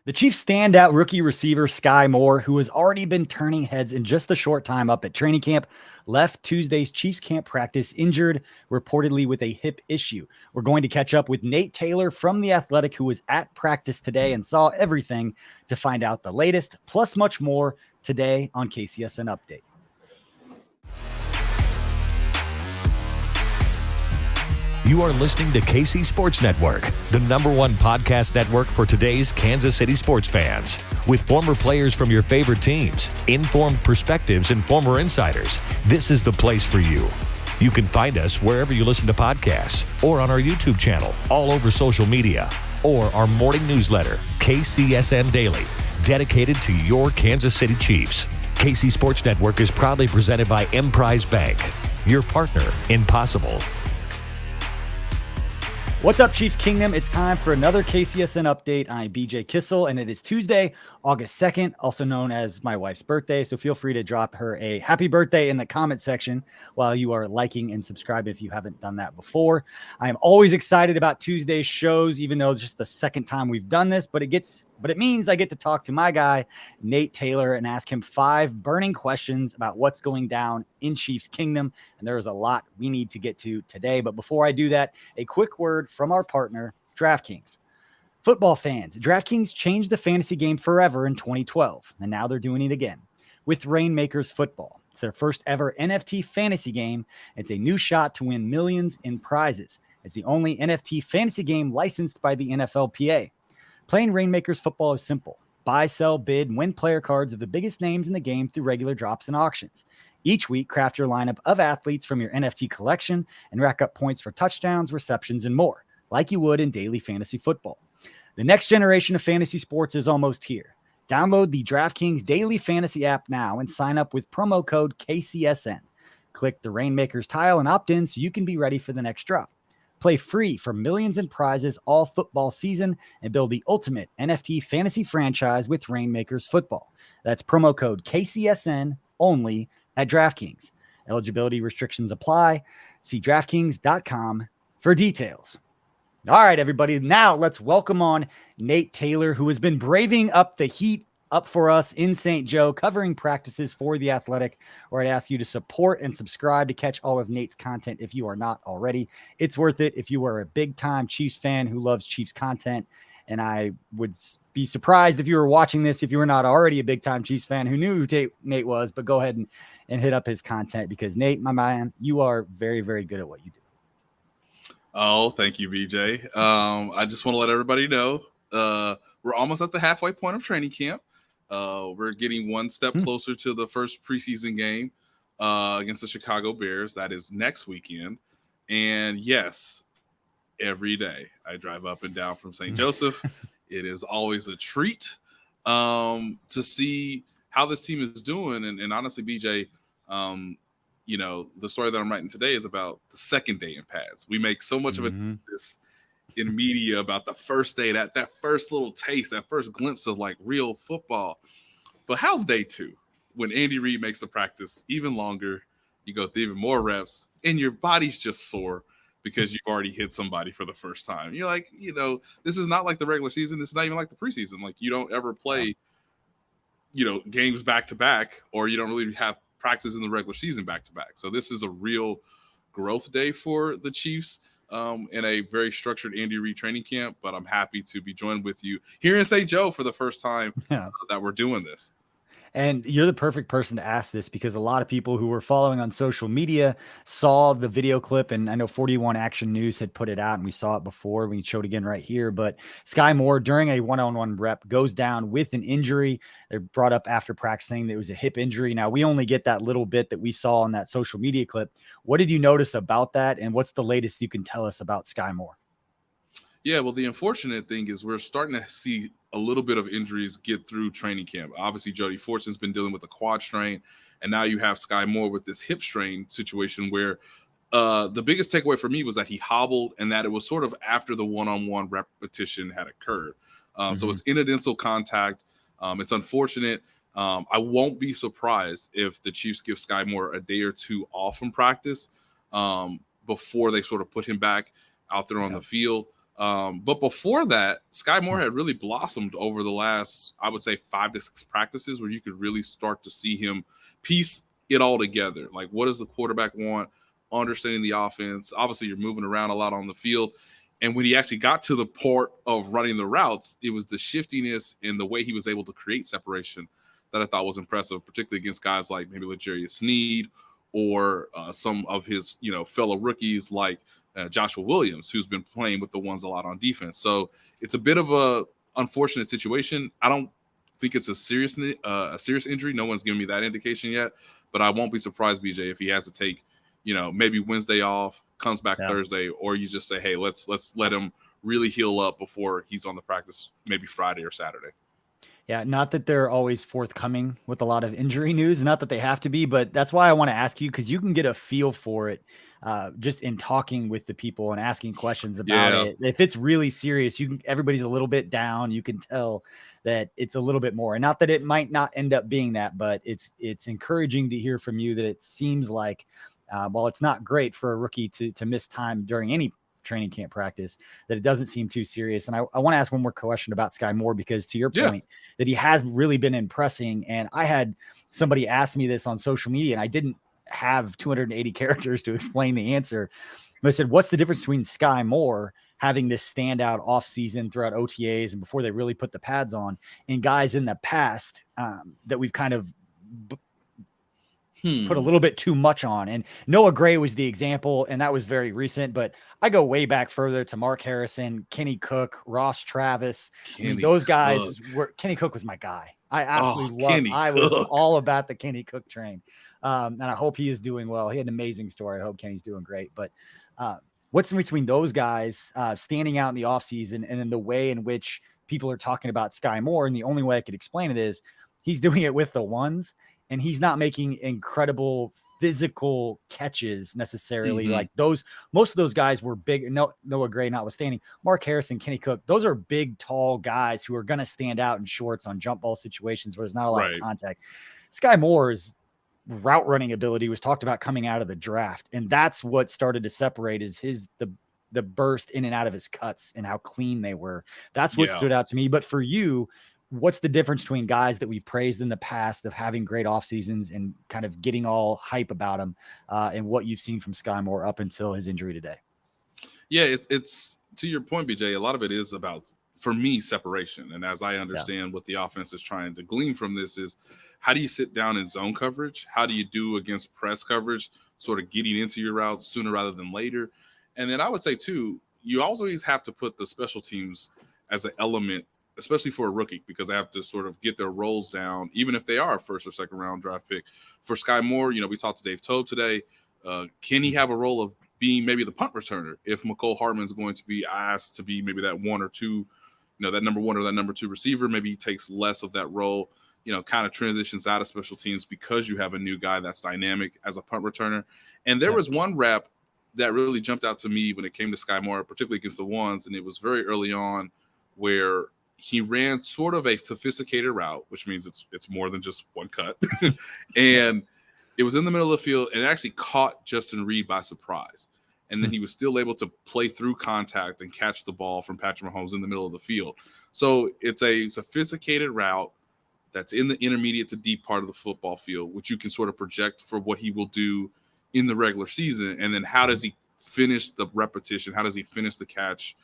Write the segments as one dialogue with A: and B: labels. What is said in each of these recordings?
A: The Chiefs' standout rookie receiver, Skyy Moore, who has already been turning heads in just a short time up at training camp, left Tuesday's Chiefs camp practice injured, reportedly with a hip issue. We're going to catch up with Nate Taylor from The Athletic, who was at practice today and saw everything, to find out the latest, plus much more, today on KCSN Update.
B: You are listening to KC Sports Network, the #1 podcast network for today's Kansas City sports fans. With former players from your favorite teams, informed perspectives, and former insiders, this is the place for you. You can find us wherever you listen to podcasts, or on our YouTube channel, all over social media, or our morning newsletter, KCSN Daily, dedicated to your Kansas City Chiefs. KC Sports Network is proudly presented by Emprise Bank, your partner in possible.
A: What's up, Chiefs Kingdom? It's time for another KCSN update. I'm BJ Kissel, and it is Tuesday, August 2nd, also known as my wife's birthday. So feel free to drop her a happy birthday in the comment section while you are liking and subscribing if you haven't done that before. I am always excited about Tuesday's shows, even though it's just the second time we've done this, but it means I get to talk to my guy, Nate Taylor, and ask him 5 burning questions about what's going down in Chiefs Kingdom. And there is a lot we need to get to today. But before I do that, a quick word from our partner, DraftKings. Football fans, DraftKings changed the fantasy game forever in 2012, and now they're doing it again with Rainmakers Football. It's their first ever NFT fantasy game. It's a new shot to win millions in prizes. It's the only NFT fantasy game licensed by the NFLPA. Playing Rainmakers Football is simple. Buy, sell, bid, and win player cards of the biggest names in the game through regular drops and auctions. Each week, craft your lineup of athletes from your NFT collection and rack up points for touchdowns, receptions, and more, like you would in daily fantasy football. The next generation of fantasy sports is almost here. Download the DraftKings Daily Fantasy app now and sign up with promo code KCSN. Click the Rainmakers tile and opt in so you can be ready for the next drop. Play free for millions in prizes all football season and build the ultimate NFT fantasy franchise with Rainmakers Football. That's promo code KCSN only at DraftKings. Eligibility restrictions apply. See DraftKings.com for details. All right, everybody. Now let's welcome on Nate Taylor, who has been braving up the heat up for us in St. Joe, covering practices for The Athletic, where I'd ask you to support and subscribe to catch all of Nate's content if you are not already. It's worth it if you are a big-time Chiefs fan who loves Chiefs content, and I would be surprised if you were watching this if you were not already a big-time Chiefs fan who knew who Nate was, but go ahead and hit up his content because, Nate, my man, you are very, very good at what you do.
C: Oh, thank you, BJ. I just want to let everybody know we're almost at the halfway point of training camp. We're getting one step closer to the first preseason game against the Chicago Bears. That is next weekend. And yes, every day I drive up and down from St. Joseph. It is always a treat to see how this team is doing. And honestly, BJ, the story that I'm writing today is about the second day in pads. We make so much of this in media about the first day, that first little taste, that first glimpse of like real football. But how's day 2 when Andy Reid makes the practice even longer, you go through even more reps, and your body's just sore because you've already hit somebody for the first time. You're like, this is not like the regular season. This is not even like the preseason. Like, you don't ever play, games back to back, or you don't really have practice in the regular season back to back. So this is a real growth day for the Chiefs in a very structured Andy Reid training camp. But I'm happy to be joined with you here in St. Joe for the first time that we're doing this.
A: And you're the perfect person to ask this because a lot of people who were following on social media saw the video clip, and I know 41 Action News had put it out and we saw it before. We showed again right here, but Skyy Moore during a one-on-one rep goes down with an injury. They're brought up after practice saying that it was a hip injury. Now we only get that little bit that we saw on that social media clip. What did you notice about that? And what's the latest you can tell us about Skyy Moore?
C: Yeah, well, the unfortunate thing is we're starting to see a little bit of injuries get through training camp. Obviously, Jody Fortson's been dealing with a quad strain, and now you have Skyy Moore with this hip strain situation where the biggest takeaway for me was that he hobbled and that it was sort of after the one-on-one repetition had occurred. So it's incidental contact. It's unfortunate. I won't be surprised if the Chiefs give Skyy Moore a day or two off from practice before they sort of put him back out there on the field. But before that, Skyy Moore had really blossomed over the last, I would say, 5 to 6 practices where you could really start to see him piece it all together. Like, what does the quarterback want? Understanding the offense. Obviously, you're moving around a lot on the field. And when he actually got to the part of running the routes, it was the shiftiness and the way he was able to create separation that I thought was impressive, particularly against guys like maybe L'Jarius Sneed or some of his, fellow rookies like Joshua Williams, who's been playing with the ones a lot on defense. So it's a bit of a unfortunate situation. I don't think it's a serious injury. No one's given me that indication yet, but I won't be surprised, BJ, if he has to take, maybe Wednesday off, comes back Thursday, or you just say, hey, let's let him really heal up before he's on the practice, maybe Friday or Saturday.
A: Yeah, not that they're always forthcoming with a lot of injury news, not that they have to be, but that's why I want to ask you, because you can get a feel for it just in talking with the people and asking questions about it. If it's really serious, everybody's a little bit down. You can tell that it's a little bit more, and not that it might not end up being that, but it's encouraging to hear from you that it seems like while it's not great for a rookie to miss time during any training camp practice, that it doesn't seem too serious. And I want to ask one more question about Skyy Moore, because to your point that he has really been impressing. And I had somebody ask me this on social media and I didn't have 280 characters to explain the answer. But I said, what's the difference between Skyy Moore having this standout off season throughout OTAs and before they really put the pads on, and guys in the past that we've kind of put a little bit too much on? And Noah Gray was the example, and that was very recent, but I go way back further to Mark Harrison, Kenny Cook, Ross Travis. Those guys Kenny Cook was my guy. I absolutely was all about the Kenny Cook train. And I hope he is doing well. He had an amazing story. I hope Kenny's doing great. But what's in between those guys standing out in the offseason and then the way in which people are talking about Skyy Moore? And the only way I could explain it is he's doing it with the ones, and he's not making incredible physical catches necessarily. Like most of those guys were big. Noah Gray notwithstanding, Mark Harrison, Kenny Cook, those are big, tall guys who are going to stand out in shorts on jump ball situations where there's not a lot of contact. Skyy Moore's route running ability was talked about coming out of the draft, and that's what started to separate is the burst in and out of his cuts and how clean they were. That's what stood out to me. But for you, what's the difference between guys that we've praised in the past of having great off seasons and kind of getting all hype about him and what you've seen from Skyy Moore up until his injury today?
C: Yeah, it's to your point, BJ, a lot of it is about, for me, separation. And as I understand what the offense is trying to glean from this is, how do you sit down in zone coverage? How do you do against press coverage, sort of getting into your routes sooner rather than later? And then I would say, too, you always have to put the special teams as an element, especially for a rookie, because they have to sort of get their roles down, even if they are a first or second round draft pick. For Skyy Moore, we talked to Dave Tobe today. Can he have a role of being maybe the punt returner if McCole Hardman's going to be asked to be maybe that one or two, that number one or that number two receiver? Maybe he takes less of that role, kind of transitions out of special teams because you have a new guy that's dynamic as a punt returner. And there was one rep that really jumped out to me when it came to Skyy Moore, particularly against the ones, and it was very early on, where he ran sort of a sophisticated route, which means it's more than just one cut. And it was in the middle of the field, and it actually caught Justin Reid by surprise. And then he was still able to play through contact and catch the ball from Patrick Mahomes in the middle of the field. So it's a sophisticated route that's in the intermediate to deep part of the football field, which you can sort of project for what he will do in the regular season. And then how does he finish the repetition? How does he finish the catch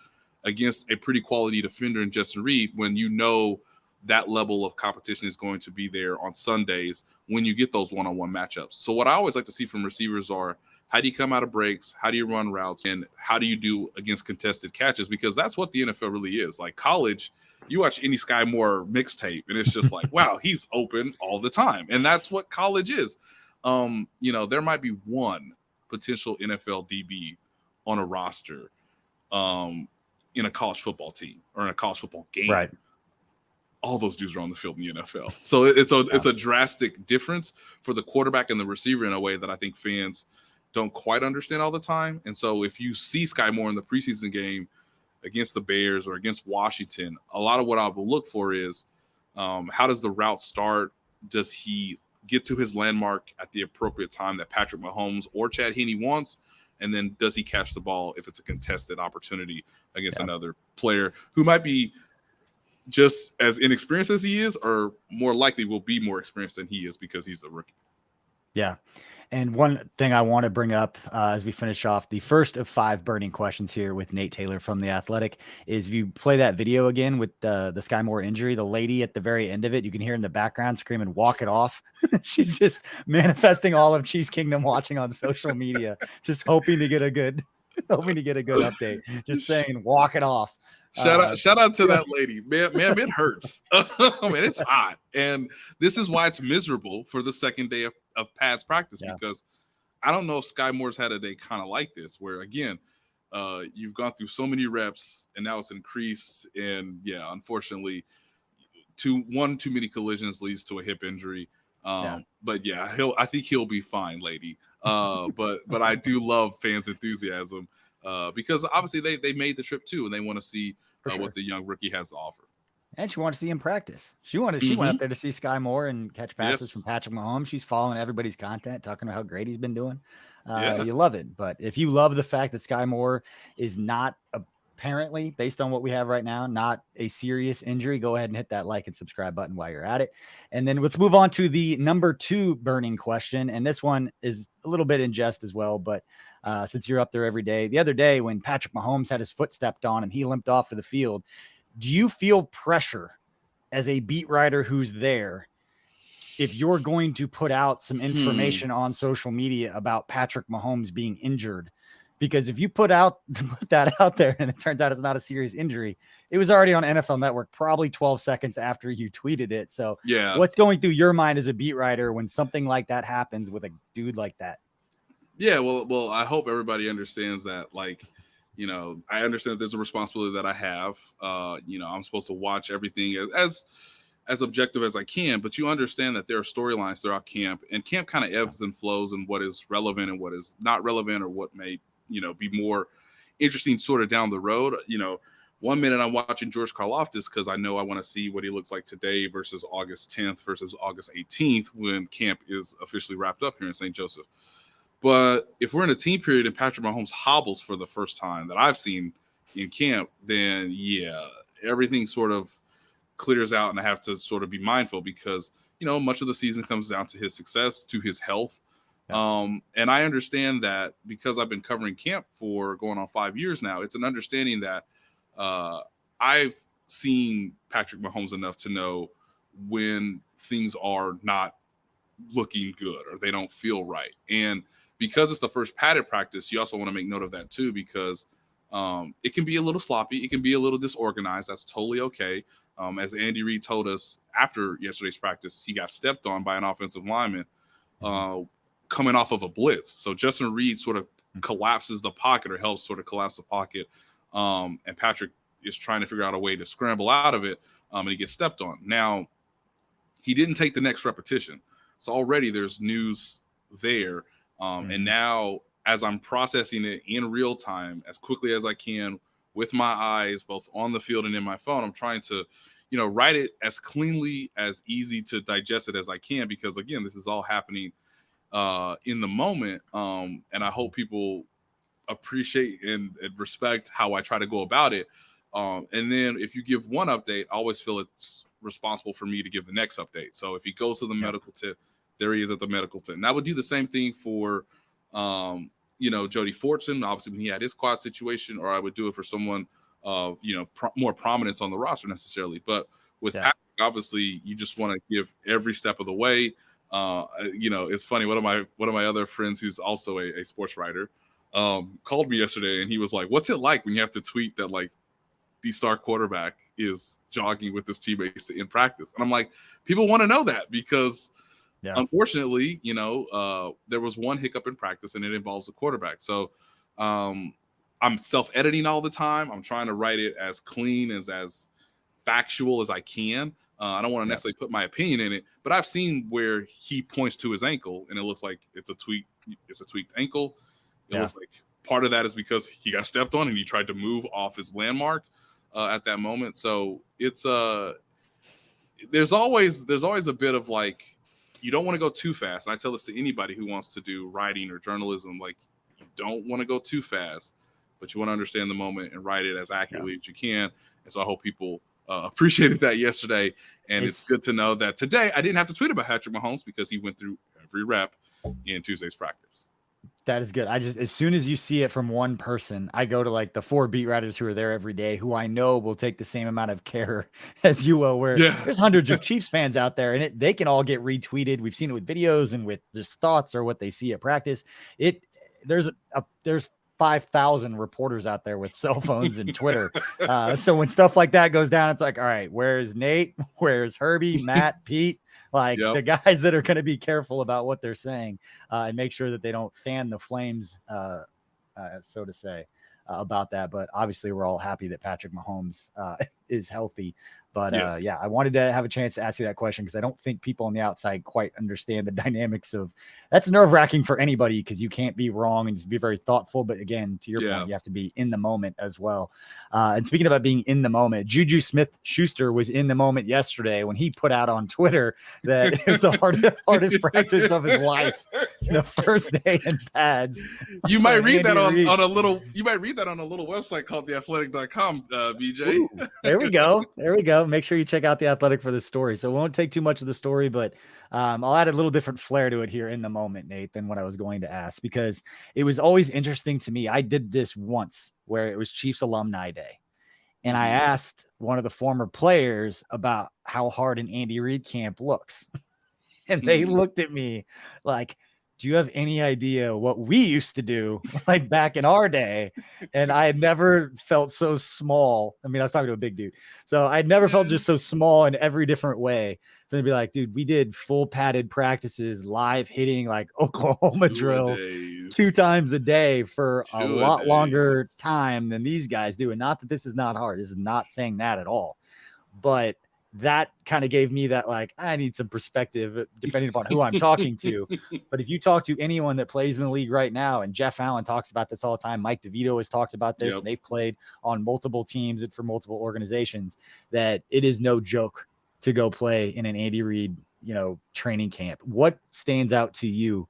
C: against a pretty quality defender in Justin Reid, when that level of competition is going to be there on Sundays when you get those one-on-one matchups? So what I always like to see from receivers are, how do you come out of breaks? How do you run routes? And how do you do against contested catches? Because that's what the NFL really is. Like college, you watch any Skyy Moore mixtape, and it's just like, wow, he's open all the time. And that's what college is. There might be one potential NFL DB on a roster in a college football team or in a college football game. Right. All those dudes are on the field in the NFL. So it's a drastic difference for the quarterback and the receiver in a way that I think fans don't quite understand all the time. And so if you see Skyy Moore in the preseason game against the Bears or against Washington, a lot of what I will look for is how does the route start? Does he get to his landmark at the appropriate time that Patrick Mahomes or Chad Henne wants? And then does he catch the ball if it's a contested opportunity against another player who might be just as inexperienced as he is, or more likely will be more experienced than he is because he's a rookie.
A: Yeah. And one thing I want to bring up as we finish off the first of 5 burning questions here with Nate Taylor from The Athletic is if you play that video again with the Skyy Moore injury, the lady at the very end of it, you can hear in the background screaming, "Walk it off." She's just manifesting all of Chiefs Kingdom watching on social media, just hoping to get a good update, just saying, "Walk it off."
C: Shout out to that lady, man. It hurts. Man, it's hot, and this is why it's miserable for the second day of pads practice, because I don't know if Skyy Moore's had a day kind of like this, where again, you've gone through so many reps, and now it's increased, and unfortunately, too many collisions leads to a hip injury. But I think he'll be fine, lady. But I do love fans' enthusiasm. Because obviously they made the trip too, and they want to see what the young rookie has to offer.
A: And she wanted to see him practice. She went up there to see Skyy Moore and catch passes from Patrick Mahomes. She's following everybody's content, talking about how great he's been doing. You love it. But if you love the fact that Skyy Moore is not apparently, based on what we have right now, not a serious injury, go ahead and hit that like and subscribe button while you're at it. And then let's move on to the number 2 burning question. And this one is a little bit in jest as well, but since you're up there every day, the other day when Patrick Mahomes had his foot stepped on and he limped off to the field, do you feel pressure as a beat writer who's there if you're going to put out some information on social media about Patrick Mahomes being injured? Because if you put that out there and it turns out it's not a serious injury, it was already on NFL Network probably 12 seconds after you tweeted it. So what's going through your mind as a beat writer when something like that happens with a dude like that?
C: Yeah, well, I hope everybody understands that, I understand that there's a responsibility that I have. I'm supposed to watch everything as objective as I can, but you understand that there are storylines throughout camp, and camp kind of ebbs and flows, and what is relevant and what is not relevant, or what may, be more interesting sort of down the road. 1 minute I'm watching George Karlaftis because I know I want to see what he looks like today versus August 10th versus August 18th when camp is officially wrapped up here in St. Joseph. But if we're in a team period and Patrick Mahomes hobbles for the first time that I've seen in camp, then everything sort of clears out, and I have to sort of be mindful because, much of the season comes down to his success, to his health. And I understand that because I've been covering camp for going on 5 years now, it's an understanding that I've seen Patrick Mahomes enough to know when things are not looking good or they don't feel right. And because it's the first padded practice, you also want to make note of that too, because it can be a little sloppy. It can be a little disorganized. That's totally okay. As Andy Reid told us after yesterday's practice, he got stepped on by an offensive lineman coming off of a blitz. So Justin Reid sort of collapses the pocket, or helps sort of collapse the pocket. And Patrick is trying to figure out a way to scramble out of it, and he gets stepped on. Now, he didn't take the next repetition. So already there's news there. And now, as I'm processing it in real time, as quickly as I can with my eyes, both on the field and in my phone, I'm trying to, write it as cleanly, as easy to digest it as I can, because again, this is all happening in the moment. And I hope people appreciate and respect how I try to go about it. And then if you give one update, I always feel it's responsible for me to give the next update. So if he goes to the medical tent, there he is at the medical tent. And I would do the same thing for, Jody Fortson, obviously when he had his quad situation, or I would do it for someone of, more prominence on the roster necessarily. But with Patrick, obviously you just want to give every step of the way. It's funny. One of my other friends who's also a sports writer called me yesterday, and he was like, "What's it like when you have to tweet that like the star quarterback is jogging with his teammates in practice?" And I'm like, people want to know that because unfortunately, there was one hiccup in practice and it involves the quarterback. So I'm self-editing all the time. I'm trying to write it as clean, as factual as I can. I don't want to necessarily put my opinion in it, but I've seen where he points to his ankle and it looks like it's a tweaked ankle. It looks like part of that is because he got stepped on and he tried to move off his landmark at that moment. So it's there's always a bit of like, you don't want to go too fast. And I tell this to anybody who wants to do writing or journalism, like you don't want to go too fast, but you want to understand the moment and write it as accurately as you can. And so I hope people appreciated that yesterday. And it's good to know that today I didn't have to tweet about Patrick Mahomes because he went through every rep in Tuesday's practice.
A: That is good. As soon as you see it from one person, I go to like the 4 beat writers who are there every day, who I know will take the same amount of care as you will, where there's hundreds of Chiefs fans out there and they can all get retweeted. We've seen it with videos and with just thoughts or what they see at practice. There's 5,000 reporters out there with cell phones and Twitter. So when stuff like that goes down, it's like, all right, where's Nate? Where's Herbie, Matt, Pete? Like the guys that are going to be careful about what they're saying and make sure that they don't fan the flames, so to say, about that. But obviously we're all happy that Patrick Mahomes is healthy. But I wanted to have a chance to ask you that question because I don't think people on the outside quite understand the dynamics of that's nerve-wracking for anybody because you can't be wrong and just be very thoughtful. But again, to your point, you have to be in the moment as well. And speaking about being in the moment, JuJu Smith-Schuster was in the moment yesterday when he put out on Twitter that it was the hardest practice of his life. The first day in pads.
C: You might read that on a little website called theathletic.com, BJ.
A: Ooh, there we go. Make sure you check out The Athletic for the story. So it won't take too much of the story, but I'll add a little different flair to it here in the moment, Nate, than what I was going to ask, because it was always interesting to me. I did this once where it was Chiefs Alumni Day. And I asked one of the former players about how hard an Andy Reid camp looks. And they looked at me like, do you have any idea what we used to do like back in our day? And I had never felt so small. I mean, I was talking to a big dude. So I'd never felt just so small in every different way. They'd be like, dude, we did full padded practices, live hitting like Oklahoma drills 2 times a day for a lot longer time than these guys do. And not that this is not hard. This is not saying that at all. But that kind of gave me that, like, I need some perspective depending upon who I'm talking to. But if you talk to anyone that plays in the league right now, and Jeff Allen talks about this all the time, Mike DeVito has talked about this, and they've played on multiple teams and for multiple organizations, that it is no joke to go play in an Andy Reid, training camp. What stands out to you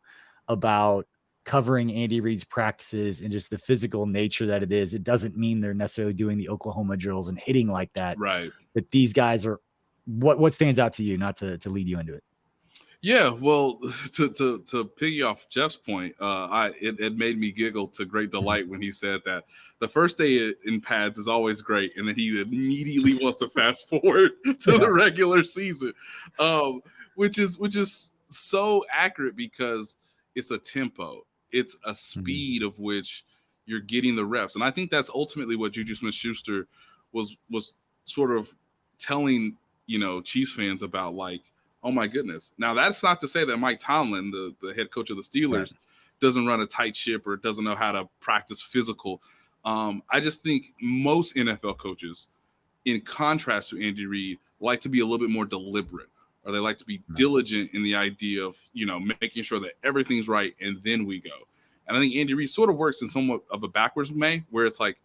A: about covering Andy Reid's practices and just the physical nature that it is? It doesn't mean they're necessarily doing the Oklahoma drills and hitting like that.
C: Right.
A: But these guys are, what stands out to you, not to lead you into it?
C: Yeah, well, to piggy off Jeff's point, it made me giggle to great delight when he said that the first day in pads is always great, and then he immediately wants to fast forward to the regular season, which is so accurate because it's a tempo, it's a speed of which you're getting the reps, and I think that's ultimately what JuJu Smith-Schuster was sort of telling Chiefs fans about, like, oh my goodness. Now that's not to say that Mike Tomlin, the head coach of the Steelers, doesn't run a tight ship or doesn't know how to practice physical. I just think most NFL coaches, in contrast to Andy Reid, like to be a little bit more deliberate, or they like to be diligent in the idea of, making sure that everything's right and then we go. And I think Andy Reid sort of works in somewhat of a backwards way, where it's like,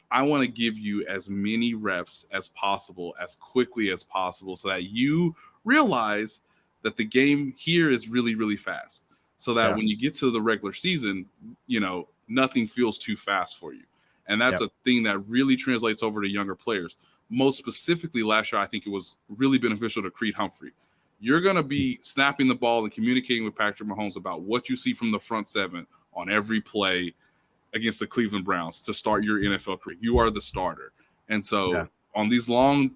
C: I want to give you as many reps as possible, as quickly as possible, so that you realize that the game here is really, really fast, so that when you get to the regular season, nothing feels too fast for you. And that's a thing that really translates over to younger players. Most specifically last year, I think it was really beneficial to Creed Humphrey. You're going to be snapping the ball and communicating with Patrick Mahomes about what you see from the front seven on every play against the Cleveland Browns to start your NFL career. You are the starter. And so on these long,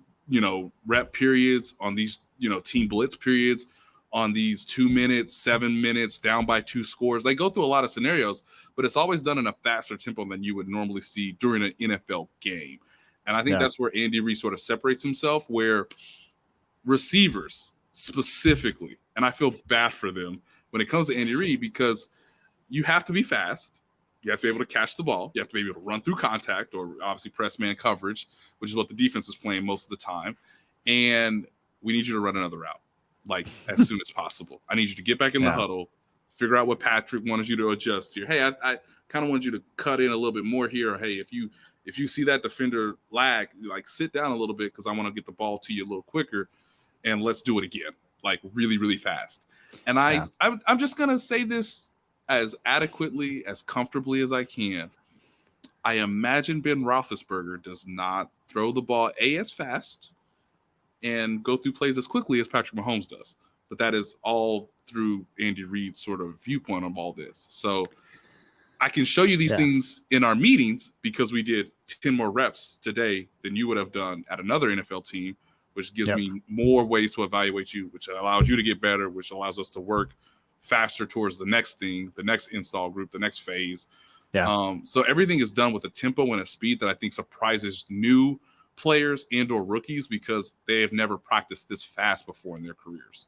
C: rep periods, on these, team blitz periods, on these 2 minutes, 7 minutes, down by 2 scores, they go through a lot of scenarios, but it's always done in a faster tempo than you would normally see during an NFL game. And I think that's where Andy Reid sort of separates himself, where receivers specifically, and I feel bad for them when it comes to Andy Reid, because you have to be fast. You have to be able to catch the ball. You have to be able to run through contact, or obviously press man coverage, which is what the defense is playing most of the time. And we need you to run another route, like, as soon as possible. I need you to get back in the huddle, figure out what Patrick wanted you to adjust here. Hey, I kind of wanted you to cut in a little bit more here. Or, hey, if you see that defender lag, like, sit down a little bit because I want to get the ball to you a little quicker, and let's do it again, like, really, really fast. And I'm just going to say this as adequately, as comfortably as I can. I imagine Ben Roethlisberger does not throw the ball as fast and go through plays as quickly as Patrick Mahomes does. But that is all through Andy Reid's sort of viewpoint of all this. So I can show you these things in our meetings because we did 10 more reps today than you would have done at another NFL team, which gives me more ways to evaluate you, which allows you to get better, which allows us to work faster towards the next thing, the next install group, the next phase. So everything is done with a tempo and a speed that I think surprises new players and or rookies because they have never practiced this fast before in their careers.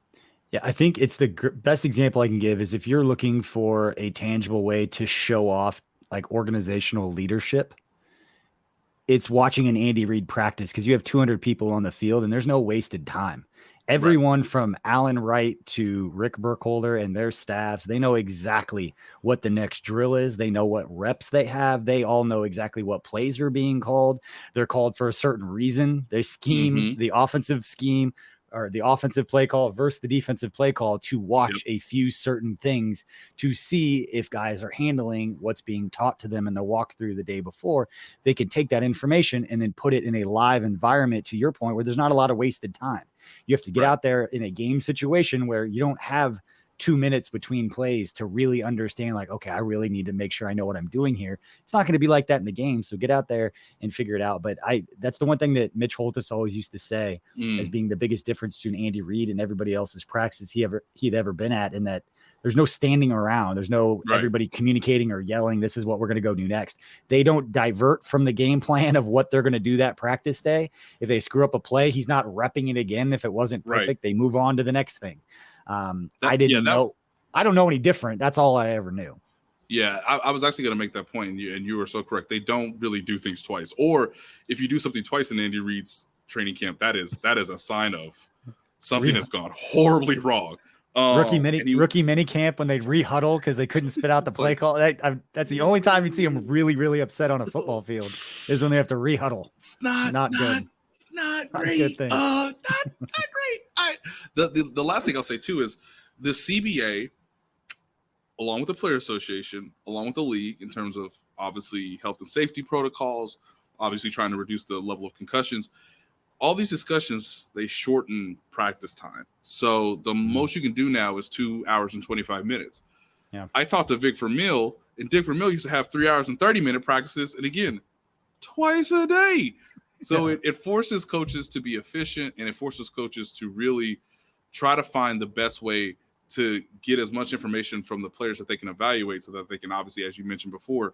A: Yeah, I think it's the best example I can give is if you're looking for a tangible way to show off like organizational leadership, it's watching an Andy Reid practice because you have 200 people on the field and there's no wasted time. Everyone from Alan Wright to Rick Burkholder and their staffs, they know exactly what the next drill is. They know what reps they have. They all know exactly what plays are being called. They're called for a certain reason. They scheme the offensive scheme or the offensive play call versus the defensive play call to watch a few certain things to see if guys are handling what's being taught to them in the walkthrough the day before. They can take that information and then put it in a live environment, to your point, where there's not a lot of wasted time. You have to get out there in a game situation where you don't have 2 minutes between plays to really understand, like, okay, I really need to make sure I know what I'm doing here. It's not going to be like that in the game. So get out there and figure it out. But that's the one thing that Mitch Holthus always used to say as being the biggest difference between Andy Reid and everybody else's practice he'd ever been at, in that there's no standing around. There's no everybody communicating or yelling, this is what we're going to go do next. They don't divert from the game plan of what they're going to do that practice day. If they screw up a play, he's not repping it again. If it wasn't perfect, they move on to the next thing. I didn't know. I don't know any different. That's all I ever knew.
C: Yeah, I was actually going to make that point, and you were so correct. They don't really do things twice. Or if you do something twice in Andy Reid's training camp, that is a sign of something has gone horribly wrong.
A: Rookie mini camp when they re-huddle because they couldn't spit out the play call. That's the only time you'd see them really, really upset on a football field is when they have to re-huddle.
C: It's not good. Not great. Not great. The last thing I'll say too is the CBA, along with the Player Association, along with the league, in terms of obviously health and safety protocols, obviously trying to reduce the level of concussions. All these discussions, they shorten practice time. So the most you can do now is 2 hours and 25 minutes.
A: Yeah.
C: I talked to Vic Vermeil, and Dick Vermeil used to have 3 hours and 30-minute practices, and again, twice a day. So it forces coaches to be efficient, and it forces coaches to really try to find the best way to get as much information from the players that they can evaluate so that they can obviously, as you mentioned before,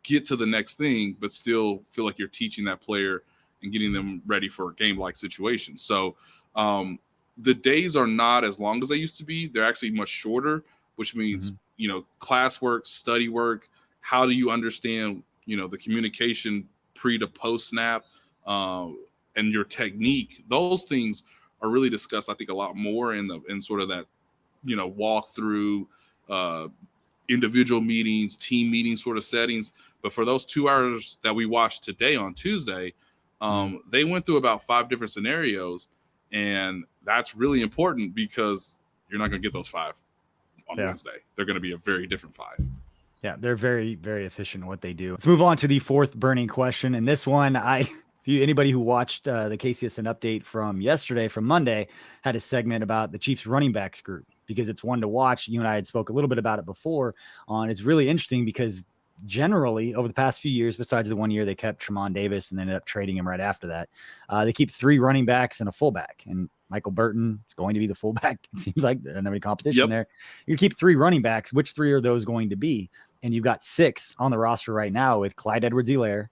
C: get to the next thing, but still feel like you're teaching that player and getting them ready for a game-like situation. So the days are not as long as they used to be. They're actually much shorter, which means, classwork, study work, how do you understand, the communication pre to post snap, and your technique. Those things are really discussed, I think, a lot more in sort of that, walk through individual meetings, team meetings sort of settings. But for those 2 hours that we watched today on Tuesday, they went through about 5 different scenarios, and that's really important because you're not going to get those 5 on Wednesday. They're going to be a very different 5.
A: Yeah, they're very, very efficient in what they do. Let's move on to the fourth burning question. And this one, anybody who watched the KCSN update from yesterday, from Monday, had a segment about the Chiefs running backs group because it's one to watch. You and I had spoke a little bit about it before. It's really interesting because generally over the past few years, besides the 1 year they kept Tremont Davis and then ended up trading him right after that, they keep 3 running backs and a fullback. And Michael Burton is going to be the fullback. It seems like there's no competition there. You keep 3 running backs. Which 3 are those going to be? And you've got 6 on the roster right now with Clyde Edwards-Helaire,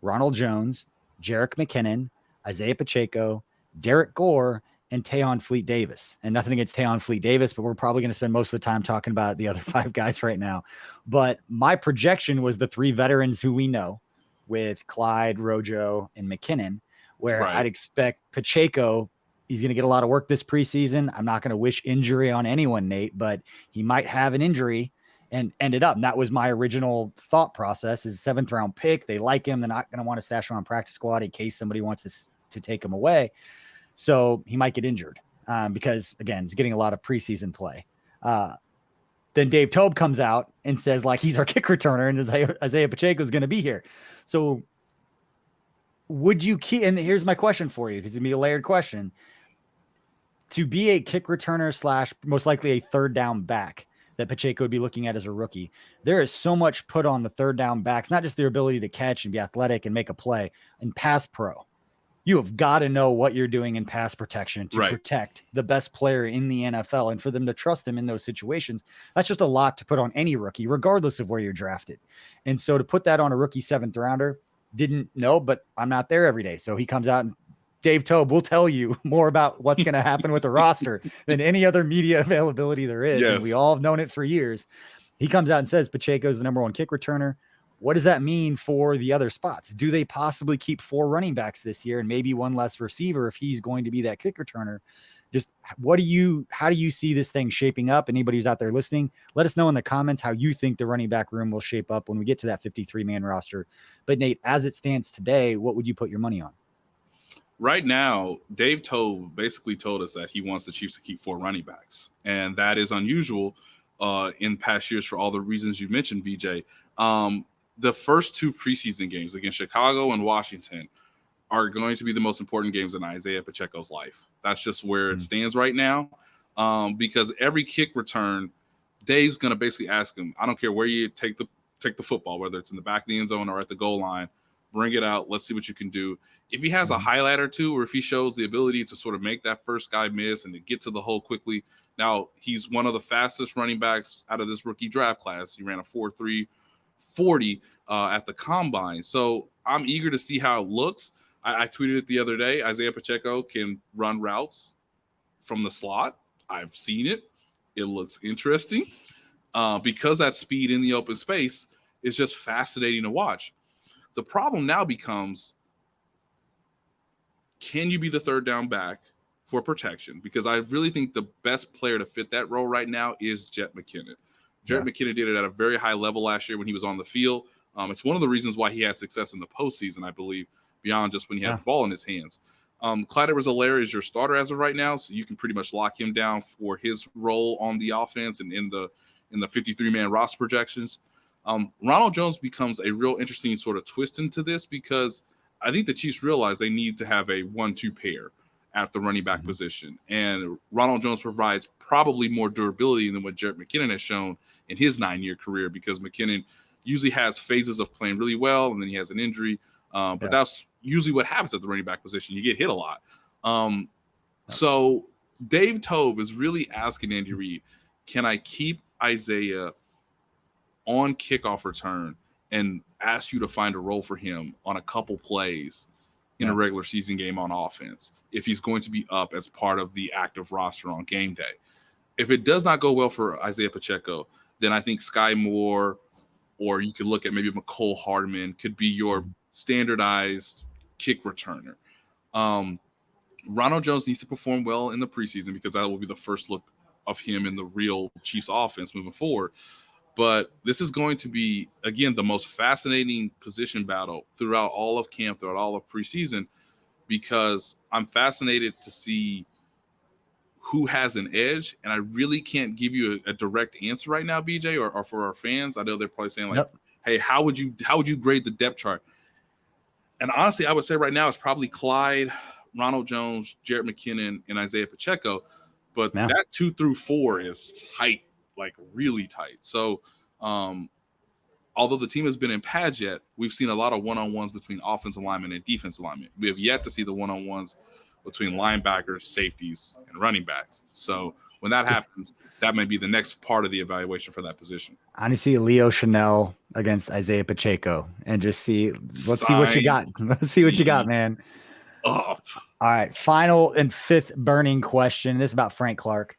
A: Ronald Jones, Jerick McKinnon, Isaiah Pacheco, Derek Gore, and Tayon Fleet Davis. And nothing against Tayon Fleet Davis, but we're probably going to spend most of the time talking about the other 5 guys right now. But my projection was the 3 veterans who we know with Clyde, Rojo, and McKinnon, where I'd expect Pacheco, he's going to get a lot of work this preseason. I'm not going to wish injury on anyone, Nate, but he might have an injury and ended up. And that was my original thought process, is 7th round pick. They like him. They're not going to want to stash him on practice squad in case somebody wants to take him away. So he might get injured because, again, he's getting a lot of preseason play. then Dave Toub comes out and says like he's our kick returner and Isaiah Pacheco is going to be here. So would you keep, and here's my question for you, because it's gonna be a layered question. To be a kick returner / most likely a third down back that Pacheco would be looking at as a rookie, there is so much put on the third down backs, not just their ability to catch and be athletic and make a play in pass pro. You have got to know what you're doing in pass protection to protect the best player in the NFL. And for them to trust them in those situations, that's just a lot to put on any rookie, regardless of where you're drafted. And so to put that on a rookie 7th rounder, didn't know, but I'm not there every day. So he comes out and Dave Toub will tell you more about what's going to happen with the roster than any other media availability there is.
C: Yes.
A: And we all have known it for years. He comes out and says Pacheco's the number 1 kick returner. What does that mean for the other spots? Do they possibly keep 4 running backs this year and maybe 1 less receiver if he's going to be that kick returner? Just how do you see this thing shaping up? Anybody who's out there listening, let us know in the comments how you think the running back room will shape up when we get to that 53-man roster. But Nate, as it stands today, what would you put your money on?
C: Right now, Dave Toub basically told us that he wants the Chiefs to keep 4 running backs, and that is unusual in past years for all the reasons you mentioned, BJ. The first 2 preseason games against Chicago and Washington are going to be the most important games in Isaiah Pacheco's life. That's just where it stands right now, because every kick return, Dave's going to basically ask him, I don't care where you take the football, whether it's in the back of the end zone or at the goal line, bring it out. Let's see what you can do. If he has a highlight or two, or if he shows the ability to sort of make that first guy miss and to get to the hole quickly. Now, he's one of the fastest running backs out of this rookie draft class. He ran a 4.3 40 at the combine. So I'm eager to see how it looks. I tweeted it the other day. Isaiah Pacheco can run routes from the slot. I've seen it. It looks interesting because that speed in the open space is just fascinating to watch. The problem now becomes, can you be the third down back for protection? Because I really think the best player to fit that role right now is Jet McKinnon. McKinnon did it at a very high level last year when he was on the field. It's one of the reasons why he had success in the postseason, I believe, beyond just when he had the ball in his hands. Clyde Edwards-Helaire is your starter as of right now, so you can pretty much lock him down for his role on the offense and in the 53-man roster projections. Ronald Jones becomes a real interesting sort of twist into this, because I think the Chiefs realize they need to have a 1-2 pair at the running back position. And Ronald Jones provides probably more durability than what Jarrett McKinnon has shown in his 9-year career, because McKinnon usually has phases of playing really well and then he has an injury. But that's usually what happens at the running back position. You get hit a lot. So Dave Toub is really asking Andy Reid, can I keep Isaiah on kickoff return and ask you to find a role for him on a couple plays in a regular season game on offense if he's going to be up as part of the active roster on game day? If it does not go well for Isaiah Pacheco, then I think Skyy Moore, or you could look at maybe McCole Hardman, could be your standardized kick returner. Ronald Jones needs to perform well in the preseason, because that will be the first look of him in the real Chiefs offense moving forward. But this is going to be, again, the most fascinating position battle throughout all of camp, throughout all of preseason, because I'm fascinated to see who has an edge. And I really can't give you a direct answer right now, BJ, or for our fans. I know they're probably saying, like, hey, how would you grade the depth chart? And honestly, I would say right now it's probably Clyde, Ronald Jones, Jarrett McKinnon, and Isaiah Pacheco. But that 2 through 4 is tight, like really tight. So although the team has been in pads yet, we've seen a lot of one-on-ones between offensive linemen and defensive linemen. We have yet to see the one-on-ones between linebackers, safeties, and running backs. So when that happens, that may be the next part of the evaluation for that position.
A: I want to see Leo Chanel against Isaiah Pacheco and just see, let's see what you got. Let's see what you got, man.
C: Oh.
A: All right. Final and 5th burning question. This is about Frank Clark.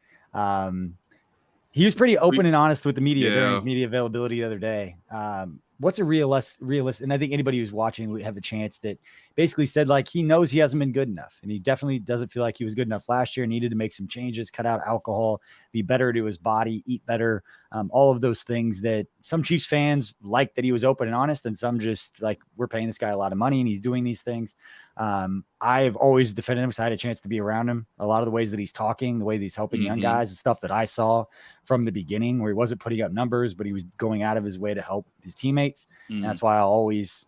A: He was pretty open and honest with the media during his media availability the other day. what's a realistic, and I think anybody who's watching would have a chance, that basically said like he knows he hasn't been good enough, and he definitely doesn't feel like he was good enough last year, needed to make some changes, cut out alcohol, be better to his body, eat better, all of those things that some Chiefs fans like, that he was open and honest, and some just like, we're paying this guy a lot of money and he's doing these things. I've always defended him because I had a chance to be around him. A lot of the ways that he's talking, the way that he's helping young guys, and stuff that I saw from the beginning, where he wasn't putting up numbers, but he was going out of his way to help his teammates. And that's why I always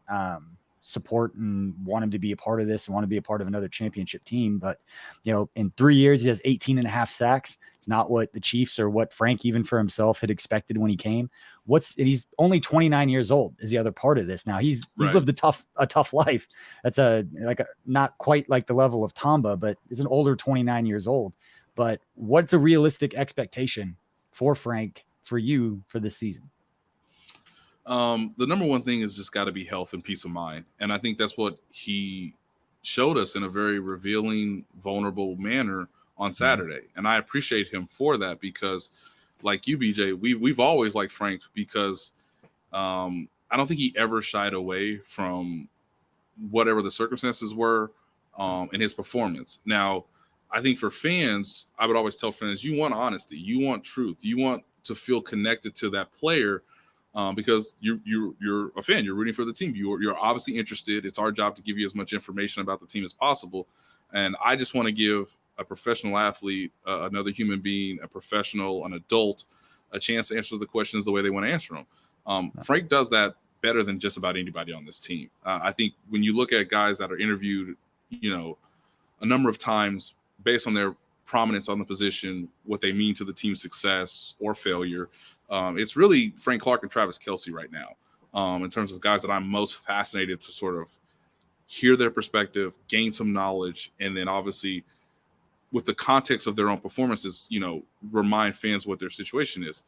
A: support and want him to be a part of this and want to be a part of another championship team. But, in 3 years, he has 18.5 sacks. It's not what the Chiefs or what Frank, even for himself, had expected when he came. He's only 29 years old is the other part of this. Now he's lived a tough life. That's not quite like the level of Tamba, but is an older 29 years old. But what's a realistic expectation for Frank, for you, for this season?
C: The number one thing is just got to be health and peace of mind. And I think that's what he showed us in a very revealing, vulnerable manner on Saturday. And I appreciate him for that, because like you, BJ, we've always liked Frank, because I don't think he ever shied away from whatever the circumstances were in his performance. Now, I think for fans, I would always tell fans, you want honesty, you want truth, you want to feel connected to that player. Because you're a fan, you're rooting for the team. You're obviously interested. It's our job to give you as much information about the team as possible. And I just want to give a professional athlete, another human being, a professional, an adult, a chance to answer the questions the way they want to answer them. Frank does that better than just about anybody on this team. I think when you look at guys that are interviewed, a number of times based on their prominence on the position, what they mean to the team's success or failure, it's really Frank Clark and Travis Kelce right now, in terms of guys that I'm most fascinated to sort of hear their perspective, gain some knowledge, and then obviously with the context of their own performances, remind fans what their situation is.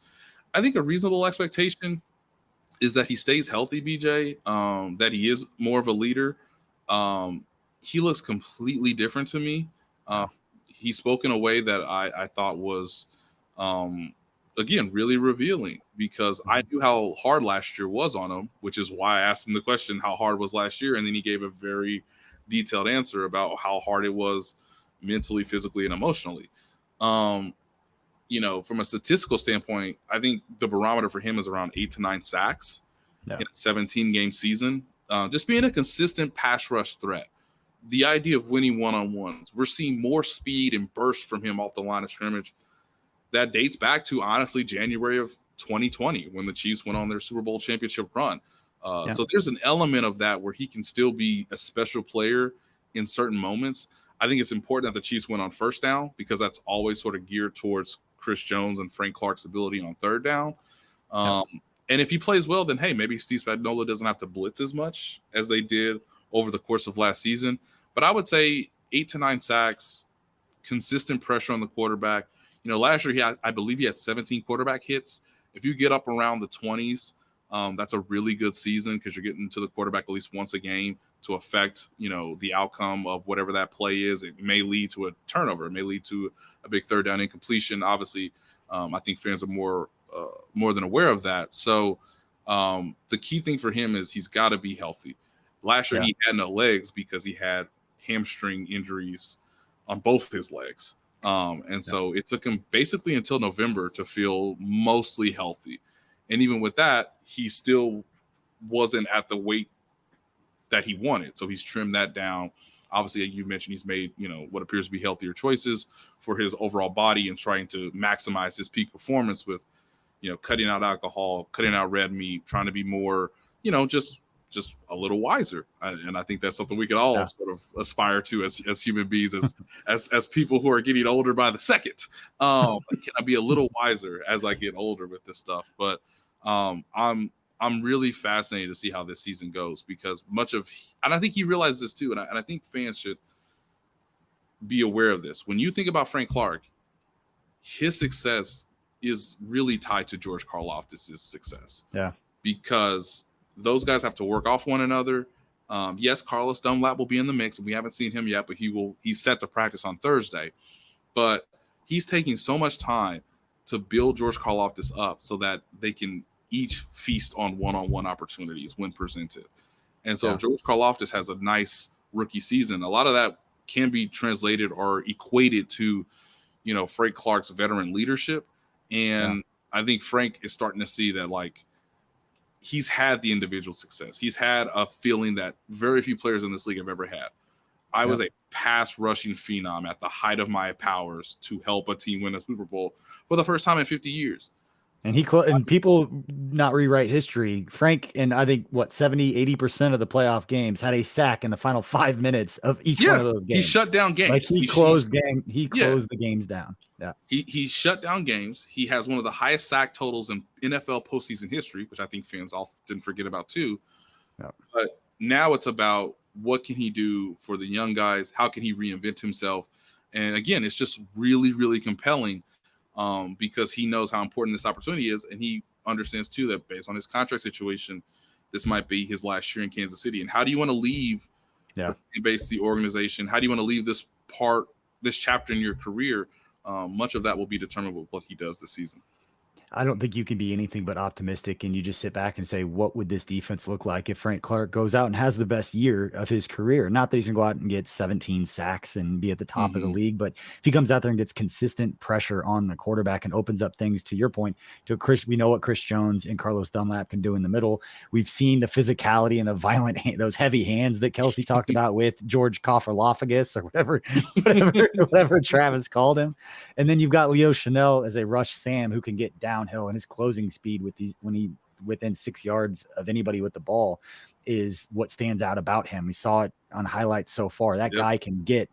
C: I think a reasonable expectation is that he stays healthy, BJ, that he is more of a leader. He looks completely different to me. He spoke in a way that I thought was, again, really revealing, because I knew how hard last year was on him, which is why I asked him the question, how hard was last year? And then he gave a very detailed answer about how hard it was mentally, physically, and emotionally. From a statistical standpoint, I think the barometer for him is around 8 to 9 sacks in a 17-game season. Just being a consistent pass rush threat. The idea of winning one-on-ones. We're seeing more speed and burst from him off the line of scrimmage. That dates back to, honestly, January of 2020, when the Chiefs went on their Super Bowl championship run. So there's an element of that where he can still be a special player in certain moments. I think it's important that the Chiefs went on first down, because that's always sort of geared towards Chris Jones and Frank Clark's ability on third down. And if he plays well, then, hey, maybe Steve Spagnuolo doesn't have to blitz as much as they did over the course of last season. But I would say 8 to 9 sacks, consistent pressure on the quarterback. Last year, I believe he had 17 quarterback hits. If you get up around the 20s, that's a really good season, because you're getting to the quarterback at least once a game to affect, the outcome of whatever that play is. It may lead to a turnover. It may lead to a big third down incompletion. Obviously, I think fans are more than aware of that. So the key thing for him is he's got to be healthy. Last year, he had no legs because he had hamstring injuries on both his legs. So it took him basically until November to feel mostly healthy. And even with that, he still wasn't at the weight that he wanted. So he's trimmed that down. Obviously, you mentioned he's made, what appears to be healthier choices for his overall body and trying to maximize his peak performance with, cutting out alcohol, cutting out red meat, trying to be more, just a little wiser. And I think that's something we can all sort of aspire to as human beings, as people who are getting older by the second. Can I be a little wiser as I get older with this stuff? But I'm really fascinated to see how this season goes, because and I think he realizes this too, and I think fans should be aware of this. When you think about Frank Clark, his success is really tied to George Karlaftis' success. Yeah. Because those guys have to work off one another. Yes, Carlos Dunlap will be in the mix, and we haven't seen him yet, but he's set to practice on Thursday. But he's taking so much time to build George Karlaftis up so that they can each feast on one-on-one opportunities when presented. And so if George Karlaftis has a nice rookie season, a lot of that can be translated or equated to, Frank Clark's veteran leadership. And I think Frank is starting to see that, like, he's had the individual success. He's had a feeling that very few players in this league have ever had. I was a pass rushing phenom at the height of my powers to help a team win a Super Bowl for the first time in 50 years.
A: And and people not rewrite history. Frank, and I think 70-80% of the playoff games had a sack in the final 5 minutes of each one of those games.
C: He shut down games.
A: Like he closed the games down. Yeah.
C: He shut down games. He has one of the highest sack totals in NFL postseason history, which I think fans often forget about too. Yeah. But now it's about what can he do for the young guys? How can he reinvent himself? And again, it's just really, really compelling. Because he knows how important this opportunity is, and he understands too that based on his contract situation, this might be his last year in Kansas City. And how do you want to leave the organization? How do you want to leave this chapter in your career? Much of that will be determined with what he does this season.
A: I don't think you can be anything but optimistic, and you just sit back and say, what would this defense look like if Frank Clark goes out and has the best year of his career? Not that he's going to go out and get 17 sacks and be at the top of the league, but if he comes out there and gets consistent pressure on the quarterback and opens up things, to your point, we know what Chris Jones and Carlos Dunlap can do in the middle. We've seen the physicality and the violent, those heavy hands that Kelsey talked about with George Kofferlophagus or whatever Travis called him. And then you've got Leo Chanel as a rush Sam who can get downhill, and his closing speed within 6 yards of anybody with the ball is what stands out about him. We saw it on highlights so far. That guy can get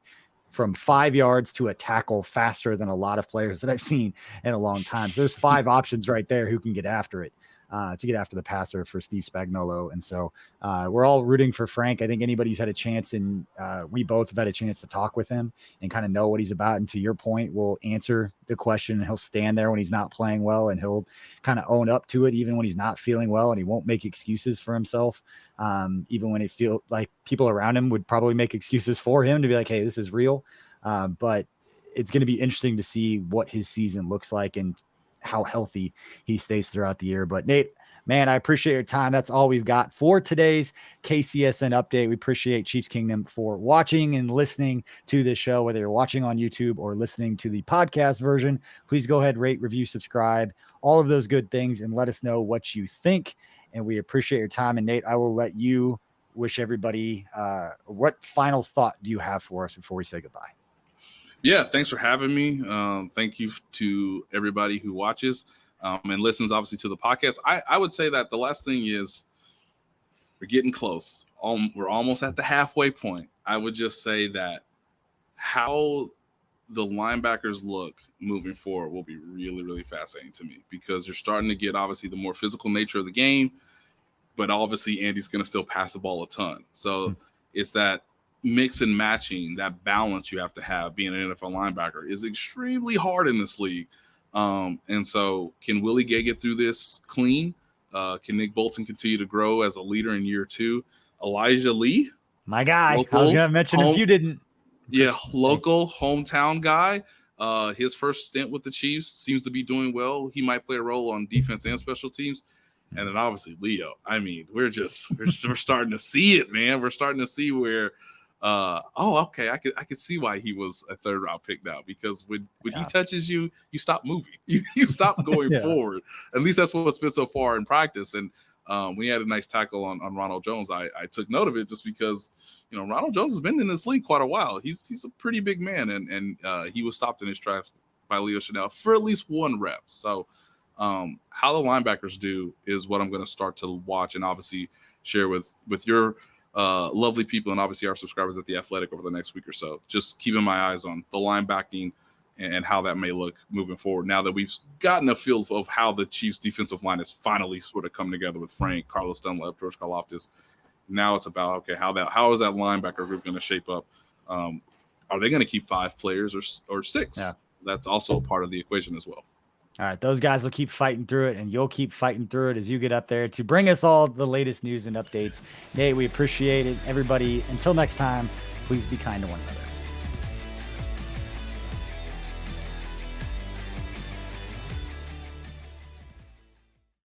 A: from 5 yards to a tackle faster than a lot of players that I've seen in a long time. So there's 5 options right there who can get after it. To get after the passer for Steve Spagnuolo. And so we're all rooting for Frank. I think anybody who's had a chance, and we both have had a chance to talk with him and kind of know what he's about. And to your point, we'll answer the question, and he'll stand there when he's not playing well, and he'll kind of own up to it even when he's not feeling well, and he won't make excuses for himself. Even when it feels like people around him would probably make excuses for him to be like, hey, this is real. But it's going to be interesting to see what his season looks like and how healthy he stays throughout the year. But Nate, man, I appreciate your time. That's all we've got for today's KCSN update. We appreciate Chiefs Kingdom for watching and listening to this show, whether you're watching on YouTube or listening to the podcast version. Please go ahead, rate, review, subscribe, all of those good things, and let us know what you think. And we appreciate your time. And Nate, I will let you wish everybody, what final thought do you have for us before we say goodbye?
C: Yeah, thanks for having me. Thank you to everybody who watches and listens, obviously, to the podcast. I would say that the last thing is we're getting close. We're almost at the halfway point. I would just say that how the linebackers look moving forward will be really, really fascinating to me, because you're starting to get, obviously, the more physical nature of the game, but obviously Andy's going to still pass the ball a ton. So it's that mix and matching, that balance you have to have being an NFL linebacker is extremely hard in this league. And so can Willie Gay get through this clean? Can Nick Bolton continue to grow as a leader in year 2? Elijah Lee,
A: my guy, I was going to mention if you didn't.
C: Yeah, local hometown guy. His first stint with the Chiefs seems to be doing well. He might play a role on defense and special teams. And then obviously Leo. I mean, we're starting to see it, man. We're starting to see where okay, I could see why he was a 3rd round pick now, because when he touches you, you stop moving. You stop going forward. At least that's what's been so far in practice. And we had a nice tackle on Ronald Jones. I took note of it just because, Ronald Jones has been in this league quite a while. He's a pretty big man, and he was stopped in his tracks by Leo Chanel for at least 1 rep. So how the linebackers do is what I'm going to start to watch and obviously share with your lovely people and obviously our subscribers at The Athletic over the next week or so. Just keeping my eyes on the linebacking and how that may look moving forward, now that we've gotten a feel of how the Chiefs defensive line is finally sort of come together with Frank, Carlos Dunlap, George Karlaftis. Now it's about, okay, how is that linebacker group going to shape up? Are they going to keep 5 players or 6? Yeah. That's also a part of the equation as well.
A: All right, those guys will keep fighting through it, and you'll keep fighting through it as you get up there to bring us all the latest news and updates. Nate, we appreciate it. Everybody, until next time, please be kind to one another.